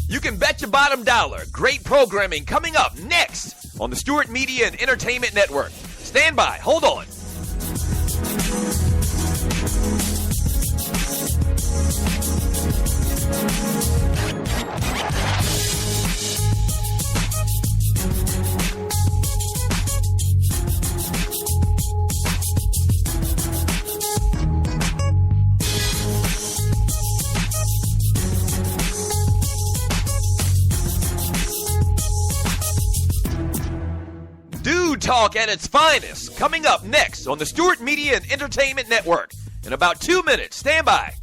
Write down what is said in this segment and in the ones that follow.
You can bet your bottom dollar. Great programming coming up next on the Stewart Media and Entertainment Network. Stand by. Hold on. Talk at its finest, coming up next on the Stewart Media and Entertainment Network. In about 2 minutes, stand by.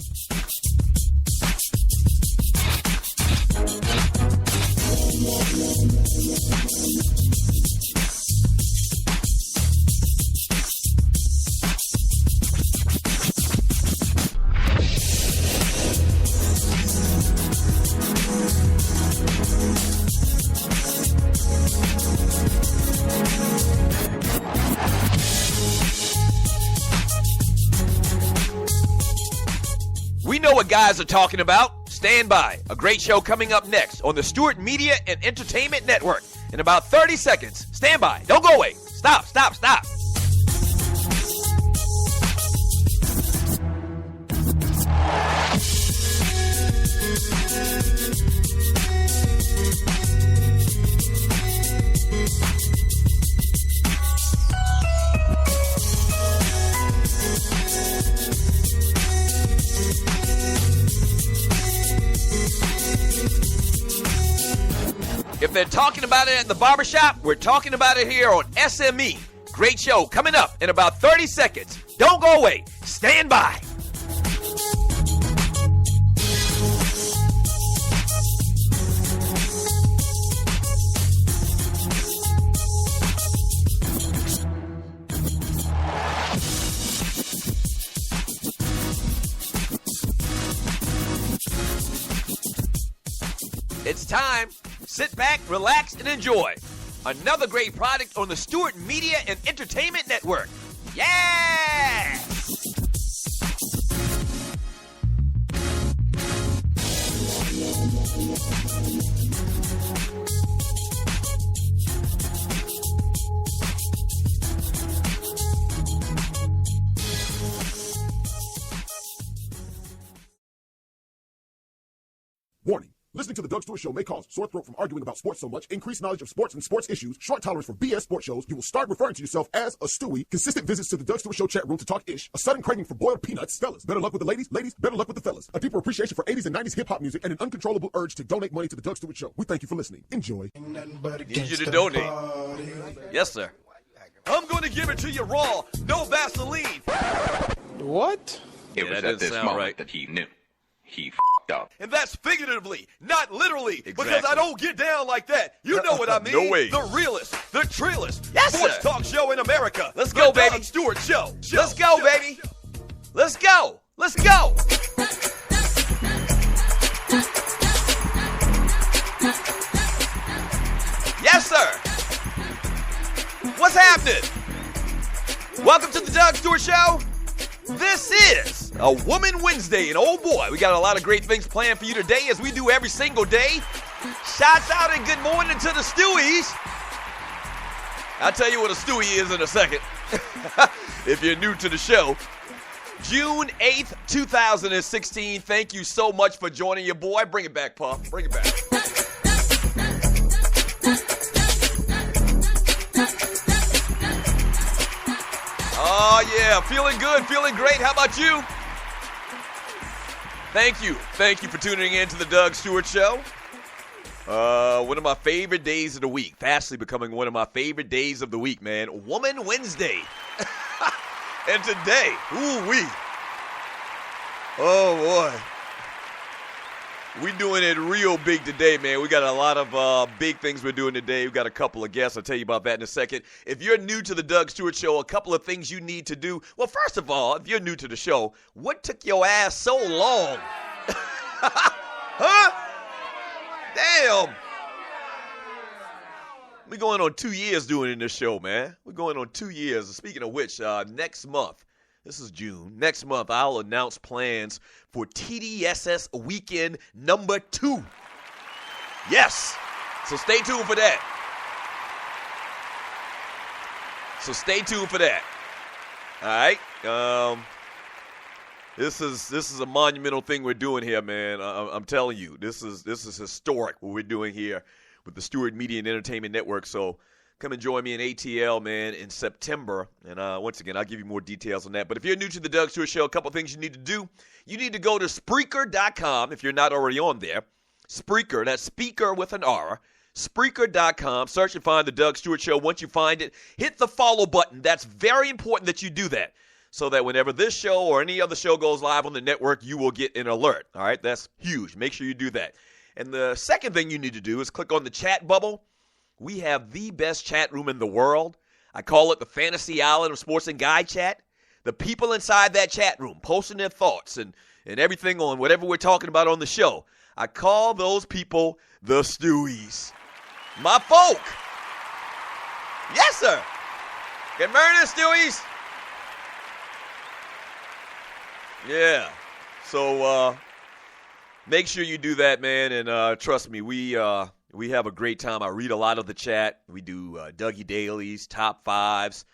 We know what guys are talking about. Stand by. A great show coming up next on the Stewart Media and Entertainment Network. In about 30 seconds. Stand by. Don't go away. Stop. If they're talking about it at the barbershop, we're talking about it here on SME. Great show coming up in about 30 seconds. Don't go away. Stand by. It's time. Sit back, relax, and enjoy another great product on the Stewart Media and Entertainment Network. Yeah! Warning. Listening to the Doug Stewart Show may cause sore throat from arguing about sports so much, increased knowledge of sports and sports issues, short tolerance for BS sports shows, you will start referring to yourself as a Stewie, consistent visits to the Doug Stewart Show chat room to talk ish, a sudden craving for boiled peanuts, fellas, better luck with the ladies, better luck with the fellas, a deeper appreciation for 80s and 90s hip-hop music, and an uncontrollable urge to donate money to the Doug Stewart Show. We thank you for listening. Enjoy. Need you to donate. Yes, sir. I'm going to give it to you raw, no Vaseline. What? It was at this moment that he knew. He f***ed up. And that's figuratively, not literally, because I don't get down like that. You know what I mean. No way. The realest, the trillest Yes, sports sir. talk show in America. Let's go, the baby. Doug Stewart Show. Let's go, baby. Let's go. Let's go. Yes, sir. What's happening? Welcome to the Doug Stewart Show. This is a Woman Wednesday, and oh boy, we got a lot of great things planned for you today, as we do every single day. Shouts out and good morning to the Stewies. I'll tell you what a Stewie is in a second. If you're new to the show. June 8th, 2016. Thank you so much for joining your boy. Bring it back, Puff. Bring it back. Oh, yeah. Feeling good. Feeling great. How about you? Thank you. Thank you for tuning in to the Doug Stewart Show. One of my favorite days of the week. Fastly becoming one of my favorite days of the week, man. Woman Wednesday. And today, ooh-wee. Oh, boy. We doing it real big today, man. We got a lot of big things we're doing today. We got a couple of guests. I'll tell you about that in a second. If you're new to the Doug Stewart Show, a couple of things you need to do. Well, first of all, if you're new to the show, what took your ass so long? Huh? Damn. going on 2 years doing this show, man. We're going on 2 years. Speaking of which, next month, this is June, next month I'll announce plans for TDSS Weekend number 2. Yes. So stay tuned for that. All right. This is a monumental thing we're doing here, man. I'm telling you, this is historic what we're doing here with the Stewart Media and Entertainment Network. So come and join me in ATL, man, in September. And once again, I'll give you more details on that. But if you're new to the Doug Stewart Show, a couple things you need to do. You need to go to Spreaker.com if you're not already on there. Spreaker, that's speaker with an R. Spreaker.com. Search and find the Doug Stewart Show. Once you find it, hit the follow button. That's very important that you do that, so that whenever this show or any other show goes live on the network, you will get an alert. All right, that's huge. Make sure you do that. And the second thing you need to do is click on the chat bubble. We have the best chat room in the world. I call it the Fantasy Island of Sports and Guy Chat. The people inside that chat room posting their thoughts and everything on whatever we're talking about on the show. I call those people the Stewies. My folk. Yes, sir. Get murdered, Stewies. Yeah. So make sure you do that, man. And trust me, we have a great time. I read a lot of the chat. We do Dougie Dailies, top fives.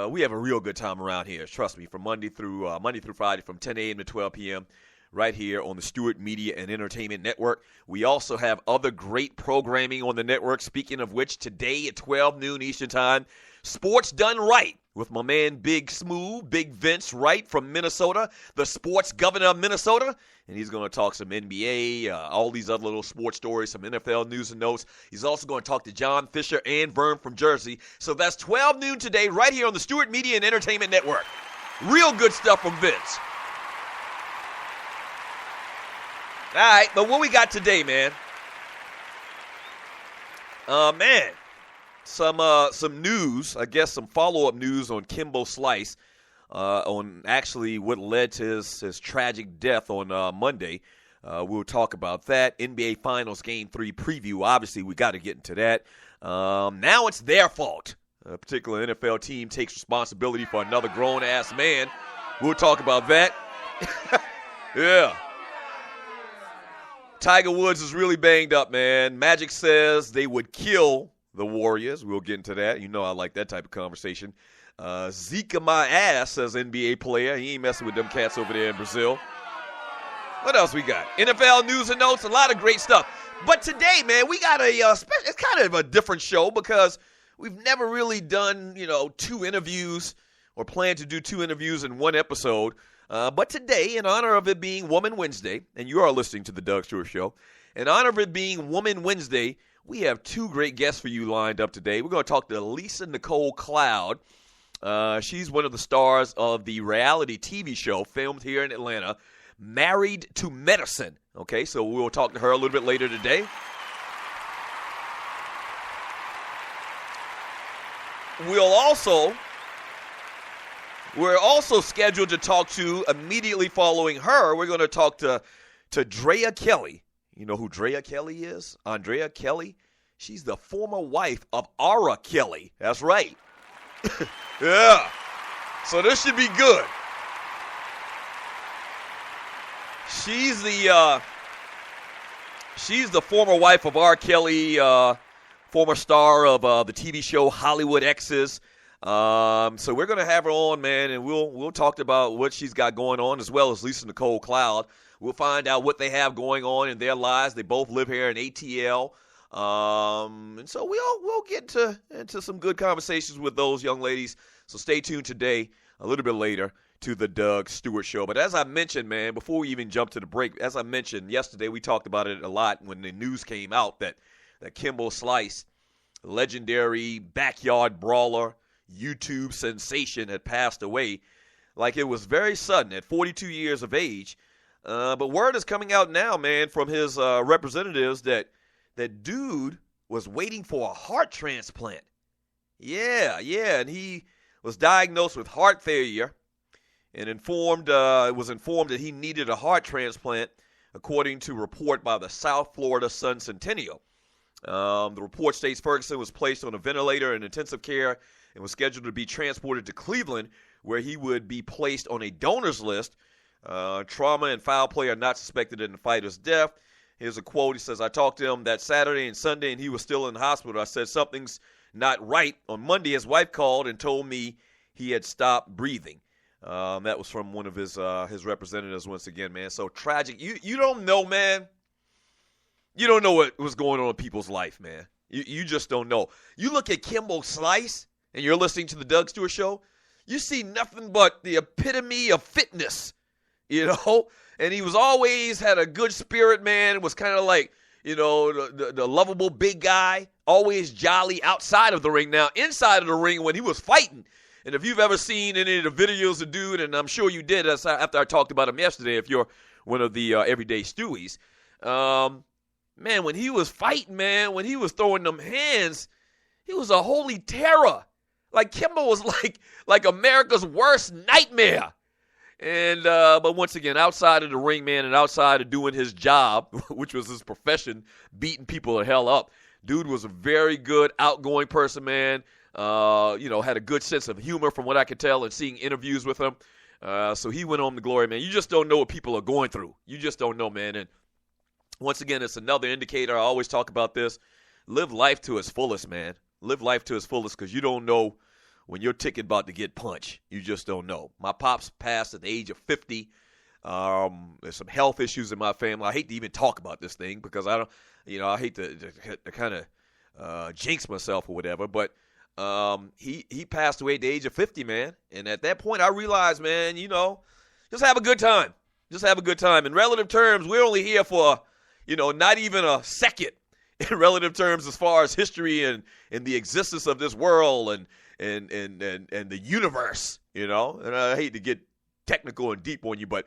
We have a real good time around here. Trust me, from Monday through Friday, from 10 a.m. to 12 p.m. right here on the Stewart Media and Entertainment Network. We also have other great programming on the network. Speaking of which, today at 12 noon Eastern Time, Sports Done Right with my man Big Smooth, Big Vince Wright from Minnesota, the sports governor of Minnesota. And he's going to talk some NBA, all these other little sports stories, some NFL news and notes. He's also going to talk to John Fisher and Vern from Jersey. So that's 12 noon today right here on the Stewart Media and Entertainment Network. Real good stuff from Vince. All right, but what we got today, man? Some news, I guess some follow-up news on Kimbo Slice, on actually what led to his tragic death on Monday. We'll talk about that. NBA Finals Game 3 preview. Obviously, we got to get into that. Now it's their fault. A particular NFL team takes responsibility for another grown-ass man. We'll talk about that. Yeah. Tiger Woods is really banged up, man. Magic says they would kill the Warriors. We'll get into that. You know I like that type of conversation. Zika my ass, says NBA player. He ain't messing with them cats over there in Brazil. What else we got? NFL news and notes, a lot of great stuff. But today, man, we got it's kind of a different show because we've never really done, 2 interviews or planned to do 2 interviews in one episode. But today, in honor of it being Woman Wednesday, and you are listening to the Doug Stewart Show, in honor of it being Woman Wednesday, we have 2 great guests for you lined up today. We're going to talk to Lisa Nicole Cloud. She's one of the stars of the reality TV show filmed here in Atlanta, Married to Medicine. Okay, so we'll talk to her a little bit later today. We're also scheduled to talk to, immediately following her, we're going to talk to Drea Kelly. You know who Drea Kelly is? Andrea Kelly. She's the former wife of R. Kelly. That's right. Yeah. So this should be good. She's the former wife of R. Kelly, former star of the TV show Hollywood Exes. So we're going to have her on, man, and we'll talk about what she's got going on, as well as Lisa Nicole Cloud. We'll find out what they have going on in their lives. They both live here in ATL. And so we'll get into some good conversations with those young ladies. So stay tuned today, a little bit later, to the Doug Stewart Show. But as I mentioned, man, before we even jump to the break, as I mentioned yesterday, we talked about it a lot when the news came out that Kimbo Slice, legendary backyard brawler, YouTube sensation, had passed away. Like, it was very sudden at 42 years of age. But word is coming out now, man, from his representatives that dude was waiting for a heart transplant. Yeah, and he was diagnosed with heart failure and was informed that he needed a heart transplant, according to a report by the South Florida Sun Centennial. The report states Ferguson was placed on a ventilator in intensive care and was scheduled to be transported to Cleveland, where he would be placed on a donor's list. Trauma and foul play are not suspected in the fighter's death. Here's a quote. He says, I talked to him that Saturday and Sunday, and he was still in the hospital. I said, something's not right. On Monday, his wife called and told me he had stopped breathing. That was from one of his representatives once again, man. So tragic. You don't know, man. You don't know what was going on in people's life, man. You just don't know. You look at Kimbo Slice, and you're listening to the Doug Stewart Show, you see nothing but the epitome of fitness, you know? And he was always had a good spirit, man. It was kind of like, you know, the lovable big guy, always jolly outside of the ring. Now, inside of the ring, when he was fighting, and if you've ever seen any of the videos of dude, and I'm sure you did after I talked about him yesterday, if you're one of the everyday Stewies, man, when he was fighting, man, when he was throwing them hands, he was a holy terror. Like Kimbo was like America's worst nightmare. And but once again, outside of the ring, man, and outside of doing his job, which was his profession, beating people the hell up, dude was a very good, outgoing person, man. You know, had a good sense of humor from what I could tell and seeing interviews with him. So he went home to glory, man. You just don't know what people are going through. You just don't know, man. And once again, it's another indicator. I always talk about this. Live life to its fullest, man. Live life to its fullest, because you don't know when your ticket about to get punched. You just don't know. My pops passed at the age of 50. There's some health issues in my family. I hate to even talk about this thing because I hate to kind of jinx myself or whatever. But he passed away at the age of 50, man. And at that point, I realized, man, you know, just have a good time. Just have a good time. In relative terms, we're only here for, you know, not even a second. In relative terms, as far as history and the existence of this world and the universe, you know. And I hate to get technical and deep on you, but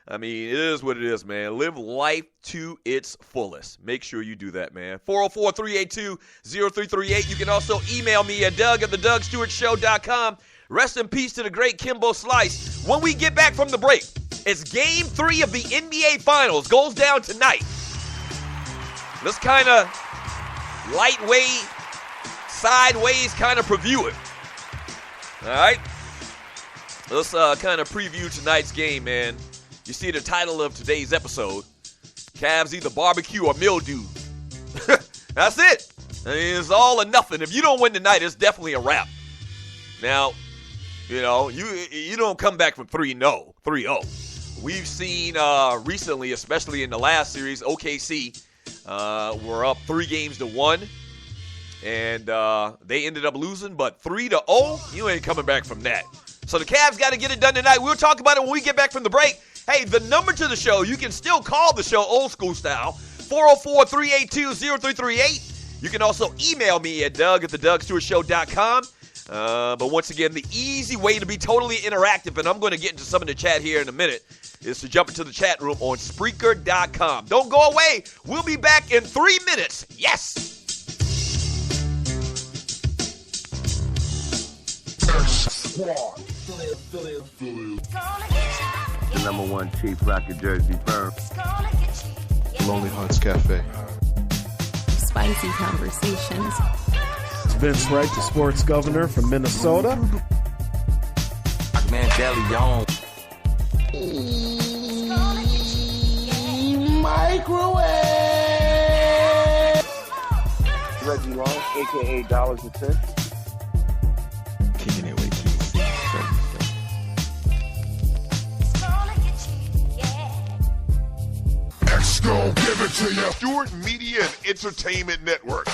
I mean, it is what it is, man. Live life to its fullest. Make sure you do that, man. 404-382-0338. You can also email me at Doug@thedougstewartshow.com. Rest in peace to the great Kimbo Slice. When we get back from the break, it's Game 3 of the NBA Finals. Goes down tonight. Let's kind of lightweight, sideways kind of preview it. All right? Let's kind of preview tonight's game, man. You see the title of today's episode. Cavs either barbecue or mildew. That's it. I mean, it's all or nothing. If you don't win tonight, it's definitely a wrap. Now, you know, you don't come back from 3-0. We've seen recently, especially in the last series, OKC were up 3-1, and they ended up losing, but 3-0, you ain't coming back from that. So the Cavs got to get it done tonight. We'll talk about it when we get back from the break. Hey, the number to the show, you can still call the show old school style, 404-382-0338. You can also email me at Doug@thedougstewartshow.com. But once again, the easy way to be totally interactive, and I'm going to get into some of the chat here in a minute, is to jump into the chat room on Spreaker.com. Don't go away. We'll be back in 3 minutes. Yes! The number one cheap rocket Jersey firm. Lonely Hearts Cafe. Spicy conversations. It's Vince Wright, the sports governor from Minnesota. Man, Deli Microwave. Reggie Long, a.k.a. Dollars and Cents. Kicking it with KC. X-Go, give it to you. Stewart Media and Entertainment Network.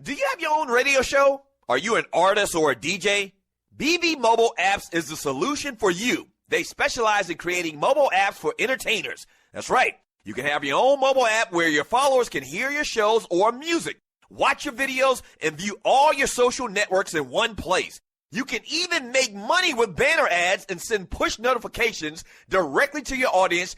Do you have your own radio show? Are you an artist or a DJ? BB Mobile Apps is the solution for you. They specialize in creating mobile apps for entertainers. That's right. You can have your own mobile app where your followers can hear your shows or music, watch your videos, and view all your social networks in one place. You can even make money with banner ads and send push notifications directly to your audience